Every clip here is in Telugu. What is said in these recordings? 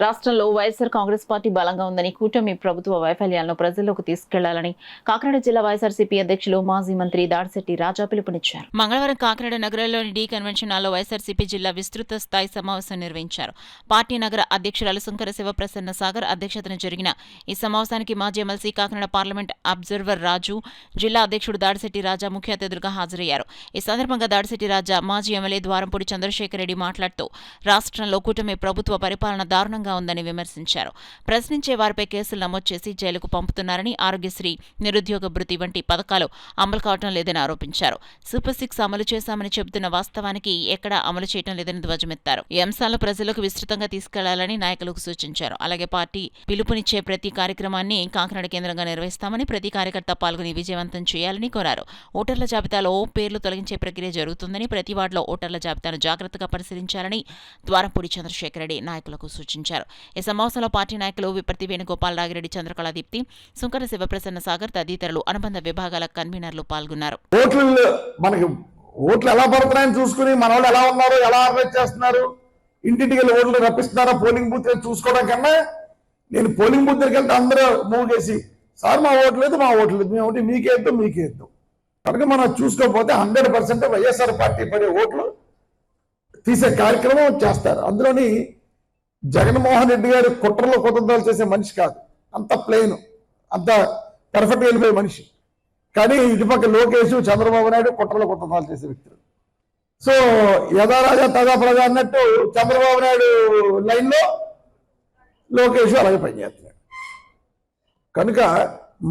రాష్ట్రంలో వైఎస్ఆర్ కాంగ్రెస్ పార్టీ బలంగా ఉందని, కూటమి ప్రభుత్వ వైఫల్యాలను ప్రజల్లోకి తీసుకెళ్లాలని కాకినాడ జిల్లా వైఎస్ఆర్సీపీ అధ్యక్షులు మాజీ మంత్రి దాడిశెట్టి రాజా పిలుపునిచ్చారు. మంగళవారం కాకినాడ నగరంలోని డి కన్వెన్షన్ హాల్లో వైఎస్ఆర్సీపీ జిల్లా విస్తృత స్థాయి సమావేశం నిర్వహించారు. పార్టీ నగర అధ్యక్షురాలు సుంకర శివప్రసన్న సాగర్ అధ్యక్షతన జరిగిన ఈ సమావేశానికి మాజీ ఎమ్మెల్సీ కాకినాడ పార్లమెంట్ అబ్జర్వర్ రాజు, జిల్లా అధ్యక్షుడు దాడిశెట్టి రాజా ముఖ్య అతిథులుగా హాజరయ్యారు. ఈ సందర్భంగా దాడిశెట్టి రాజా, మాజీ ఎమ్మెల్యే ద్వారంపూడి చంద్రశేఖర్ రెడ్డి మాట్లాడుతూ రాష్ట్రంలో కూటమి ప్రభుత్వ పరిపాలన దారుణంగా ఉందని విమర్శించారు. ప్రశ్నించే వారిపై కేసులు నమోదు చేసి జైలుకు పంపుతున్నారని, ఆరోగ్యశ్రీ, నిరుద్యోగ భృతి వంటి పథకాలు అమలు కావడం లేదని ఆరోపించారు. సూపర్ 6 అమలు చేశామని చెబుతున్న వాస్తవానికి ఎక్కడా అమలు చేయడం లేదని ధ్వజమెత్తారు. ఈ అంశాలను ప్రజలకు విస్తృతంగా తీసుకెళ్లాలని నాయకులకు సూచించారు. అలాగే పార్టీ పిలుపునిచ్చే ప్రతి కార్యక్రమాన్ని కాకినాడ కేంద్రంగా నిర్వహిస్తామని, ప్రతి కార్యకర్త పాల్గొని విజయవంతం చేయాలని కోరారు. ఓటర్ల జాబితాలో పేర్లు తొలగించే ప్రక్రియ జరుగుతుందని, ప్రతి వార్డులో ఓటర్ల జాబితాను జాగ్రత్తగా పరిశీలించాలని ద్వారంపూడి చంద్రశేఖర్ రెడ్డి నాయకులకు సూచించారు. ఈ సమావేశంలో పార్టీ నాయకులు విపర్తి వేణుగోపాల్, రాగిరెడ్డి, చంద్రకళాదీప్తి, సుంకర శివప్రసన్న సాగర్ తదితరులు అనుబంధ విభాగాల కన్వీనర్లు పాల్గొన్నారు. ఓట్లు ఎలా పడుతున్నాయని చూసుకుని మన వాళ్ళు ఎలా ఉన్నారు, ఎలా ఆర్గనైజ్ చేస్తున్నారు, ఇంటింటికి వెళ్ళి ఓట్లు రప్పిస్తున్నారా పోలింగ్ బూత్ చూసుకోవడం కన్నా, నేను పోలింగ్ బూత్ దగ్గరికి వెళ్తే అందరూ మూగేసి సార్ మా ఓట్లు లేదు, మా ఓట్లు లేదు, మేము మీకేద్దాం కనుక మనం చూసుకోకపోతే 100% వైఎస్ఆర్ పార్టీ పడే ఓట్లు తీసే కార్యక్రమం చేస్తారు. అందులోని జగన్మోహన్ రెడ్డి గారు కుట్రలో కుతంత్రాలు చేసే మనిషి కాదు, అంత ప్లెయిన్, అంత పర్ఫెక్ట్గా వెళ్ళిపోయే మనిషి. కానీ ఇటుపక్క లోకేష్, చంద్రబాబు నాయుడు కుట్రలో కుతంత్రాలు చేసే వ్యక్తులు. సో యథారాజా తదా ప్రజా అన్నట్టు చంద్రబాబు నాయుడు లైన్లో లోకేష్ అలాగే పనిచేస్తున్నాడు. కనుక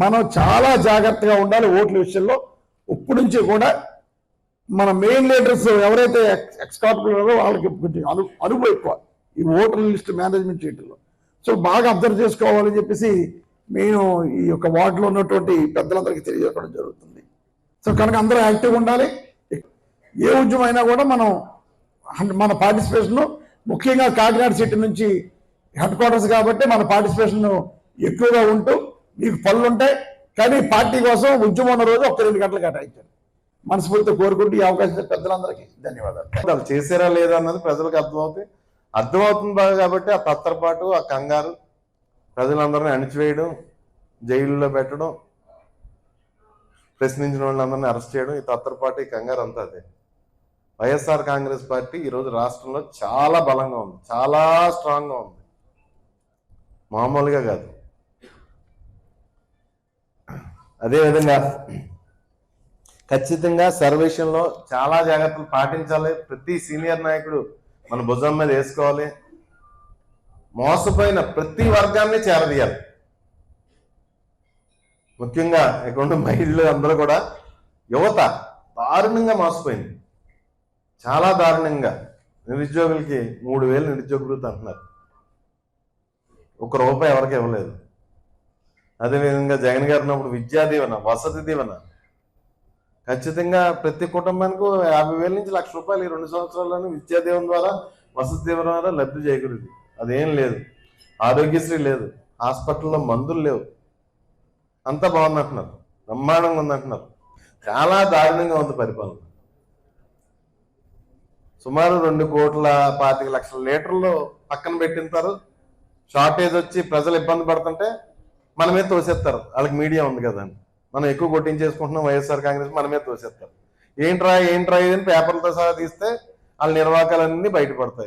మనం చాలా జాగ్రత్తగా ఉండాలి ఓట్ల విషయంలో. ఇప్పటి నుంచి కూడా మన మెయిన్ లీడర్స్ ఎవరైతే ఎక్స్కార్పులు ఉన్నారో వాళ్ళకి కొంచెం అనుభవం ఎక్కువ ఈ ఓటర్ లిస్ట్ మేనేజ్మెంట్ చేయడంలో. సో బాగా అబ్జర్వ్ చేసుకోవాలని చెప్పేసి నేను ఈ యొక్క వార్డులో ఉన్నటువంటి పెద్దలందరికీ తెలియజేయడం జరుగుతుంది. సో కనుక అందరూ యాక్టివ్గా ఉండాలి. ఏ ఉద్యమం అయినా కూడా మన పార్టిసిపేషన్, ముఖ్యంగా కాకినాడ సిటీ నుంచి హెడ్ క్వార్టర్స్ కాబట్టి మన పార్టిసిపేషన్ ఎక్కువగా ఉంటూ మీకు పనులు ఉంటాయి. కానీ పార్టీ కోసం ఉద్యమం ఉన్న రోజు 1-2 గంటలు కేటాయించారు. మనస్ఫూర్తిగా కోరుకుంటూ ఈ అవకాశం పెద్దలందరికీ ధన్యవాదాలు. చేసారా లేదా అన్నది ప్రజలకు అర్థమవుతుంది బాగా. కాబట్టి ఆ తత్తరపాటు, ఆ కంగారు, ప్రజలందరినీ అణిచివేయడం, జైలులో పెట్టడం, ప్రశ్నించిన వాళ్ళందరినీ అరెస్ట్ చేయడం, ఈ తత్తరపాటు, ఈ కంగారు అంతా అదే. వైఎస్ఆర్ కాంగ్రెస్ పార్టీ ఈరోజు రాష్ట్రంలో చాలా బలంగా ఉంది, చాలా స్ట్రాంగ్గా ఉంది, మామూలుగా కాదు. అదేవిధంగా ఖచ్చితంగా సర్వేషన్లో చాలా జాగ్రత్తలు పాటించాలి. ప్రతి సీనియర్ నాయకుడు మన భుజం మీద వేసుకోవాలి. మోసపోయిన ప్రతి వర్గాన్ని చేరదీయాలి. ముఖ్యంగా ఇక్కడ మహిళలు అందరూ కూడా, యువత దారుణంగా మోసపోయింది, చాలా దారుణంగా. నిరుద్యోగులకి 3,000 నిరుద్యోగ భృతి అంటున్నారు, ₹1 ఎవరికి ఇవ్వలేదు. అదేవిధంగా జగన్ గారు ఉన్నప్పుడు విద్యా దీవెన, వసతి దీవెన, ఖచ్చితంగా ప్రతి కుటుంబానికి 50,000 నుంచి ₹1,00,000 ఈ 2 సంవత్సరాల్లోనూ విద్యా దీవెన ద్వారా, వసతి దీవెన ద్వారా లబ్ధి చేకూరింది. అదేం లేదు. ఆరోగ్యశ్రీ లేదు, హాస్పిటల్లో మందులు లేవు. అంతా బాగుందంటున్నారు, బ్రహ్మాండంగా ఉందంటున్నారు. చాలా దారుణంగా ఉంది పరిపాలన. సుమారు 2,25,00,000 లీటర్లు పక్కన పెట్టింటారు. షార్టేజ్ వచ్చి ప్రజలు ఇబ్బంది పడుతుంటే మన మీద తోసేస్తారు. వాళ్ళకి మీడియా ఉంది కదా అని, మనం ఎక్కువ కొట్టించేసుకుంటున్నాం వైఎస్ఆర్ కాంగ్రెస్, మన మీద తోసేస్తారు. ఏంట్రా అని పేపర్లతో సహా తీస్తే వాళ్ళ నిర్వాకాలన్నీ బయటపడతాయి.